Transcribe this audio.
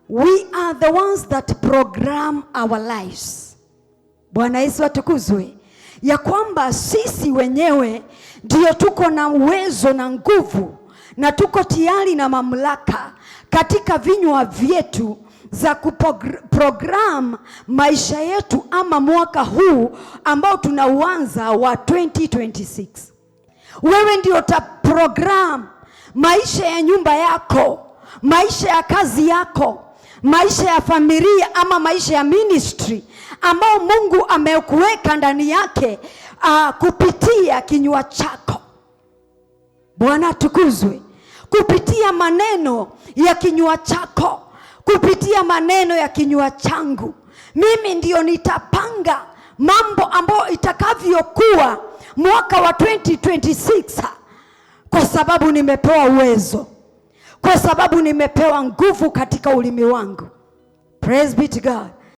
We are the ones that program our lives. Bwana Yesu atukuzwe. Ya kwamba sisi wenyewe ndio tuko na uwezo na nguvu na tuko tayari na mamlaka katika vinywa vyetu za kuprogram maisha yetu ama mwaka huu ambao tunauanza wa 2026. Wewe ndio utaprogram maisha ya nyumba yako, maisha ya kazi yako, maisha ya familia ama maisha ya ministry ambao Mungu amekuweka ndani yake kupitia kinywa chako. Bwana tukuzwe. Kupitia maneno ya kinywa chako, kupitia maneno ya kinywa changu, mimi ndio nitapanga mambo ambayo itakavyokuwa mwaka wa 2026, kwa sababu nimepewa uwezo, kwa sababu nimepewa nguvu katika ulimi wangu. Praise be to God.